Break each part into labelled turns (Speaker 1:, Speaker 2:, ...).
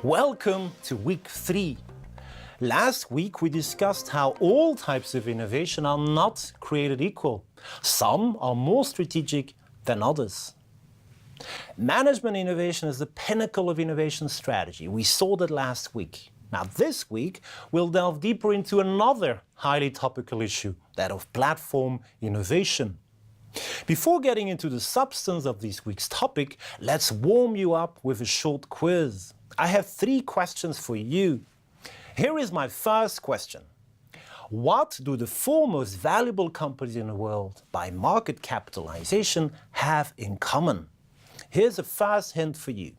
Speaker 1: Welcome to week 3. Last week we discussed how all types of innovation are not created equal. Some are more strategic than others. Management innovation is the pinnacle of innovation strategy. We saw that last week. Now this week we'll delve deeper into another highly topical issue, that of platform innovation. Before getting into the substance of this week's topic, let's warm you up with a short quiz. I have 3 questions for you. Here is my first question. What do the 4 most valuable companies in the world by market capitalization have in common? Here's the first hint for you.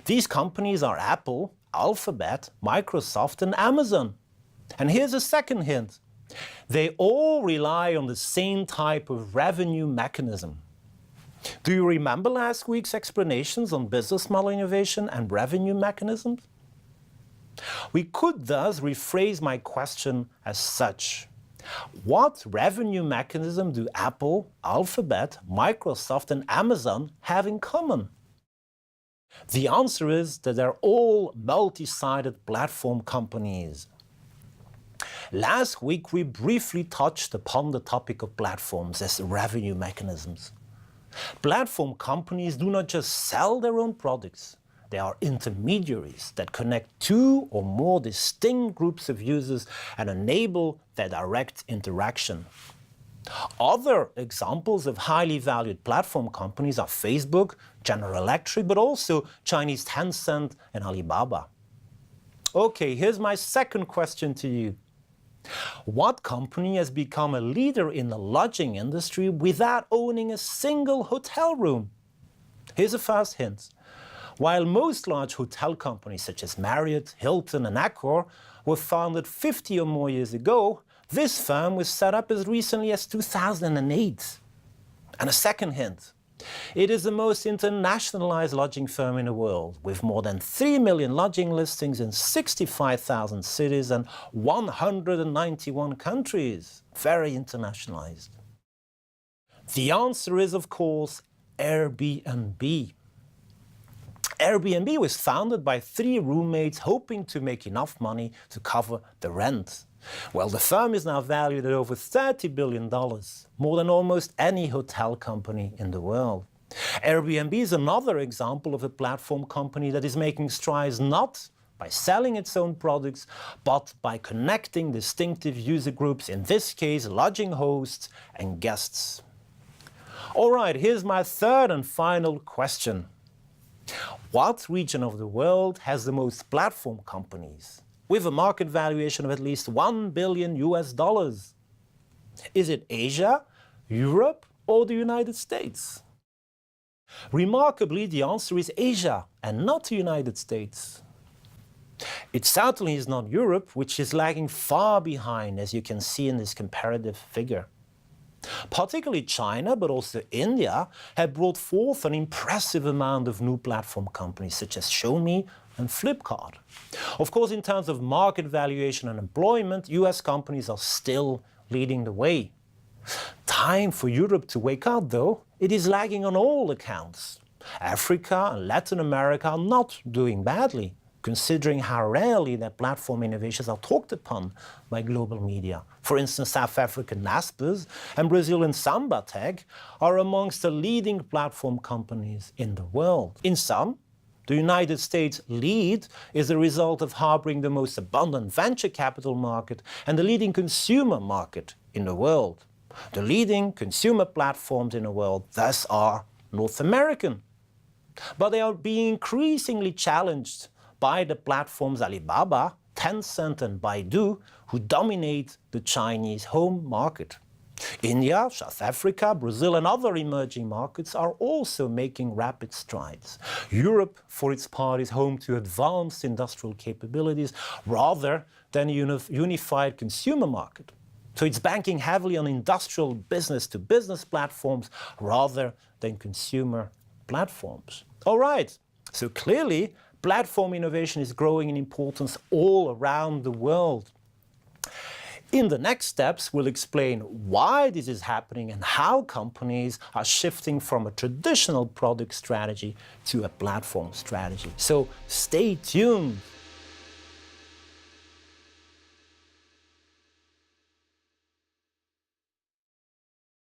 Speaker 1: These companies are Apple, Alphabet, Microsoft and Amazon. And here's a second hint. They all rely on the same type of revenue mechanism. Do you remember last week's explanations on business model innovation and revenue mechanisms? We could thus rephrase my question as such. What revenue mechanism do Apple, Alphabet, Microsoft and Amazon have in common? The answer is that they're all multi-sided platform companies. Last week we briefly touched upon the topic of platforms as revenue mechanisms. Platform companies do not just sell their own products. They are intermediaries that connect 2 or more distinct groups of users and enable their direct interaction. Other examples of highly valued platform companies are Facebook, General Electric, but also Chinese Tencent and Alibaba. Okay, here's my second question to you. What company has become a leader in the lodging industry without owning a single hotel room? Here's a first hint. While most large hotel companies such as Marriott, Hilton and Accor were founded 50 or more years ago, this firm was set up as recently as 2008. And a second hint. It is the most internationalized lodging firm in the world, with more than 3 million lodging listings in 65,000 cities and 191 countries. Very internationalized. The answer is, of course, Airbnb. Airbnb was founded by 3 roommates hoping to make enough money to cover the rent. Well, the firm is now valued at over $30 billion, more than almost any hotel company in the world. Airbnb is another example of a platform company that is making strides not by selling its own products, but by connecting distinctive user groups, in this case, lodging hosts and guests. All right, here's my third and final question. What region of the world has the most platform companies, with a market valuation of at least $1 billion US? Is it Asia, Europe, or the United States? Remarkably, the answer is Asia and not the United States. It certainly is not Europe, which is lagging far behind, as you can see in this comparative figure. Particularly China, but also India, have brought forth an impressive amount of new platform companies such as Xiaomi and Flipkart. Of course, in terms of market valuation and employment, US companies are still leading the way. Time for Europe to wake up, though. It is lagging on all accounts. Africa and Latin America are not doing badly, considering how rarely their platform innovations are talked upon by global media. For instance, South African Naspers and Brazilian Sambatec are amongst the leading platform companies in the world. In sum, the United States' lead is a result of harboring the most abundant venture capital market and the leading consumer market in the world. The leading consumer platforms in the world thus are North American. But they are being increasingly challenged by the platforms Alibaba, Tencent and Baidu, who dominate the Chinese home market. India, South Africa, Brazil and other emerging markets are also making rapid strides. Europe, for its part, is home to advanced industrial capabilities rather than a unified consumer market. So it's banking heavily on industrial business-to-business platforms rather than consumer platforms. All right, so clearly, platform innovation is growing in importance all around the world. In the next steps, we'll explain why this is happening and how companies are shifting from a traditional product strategy to a platform strategy. So stay tuned.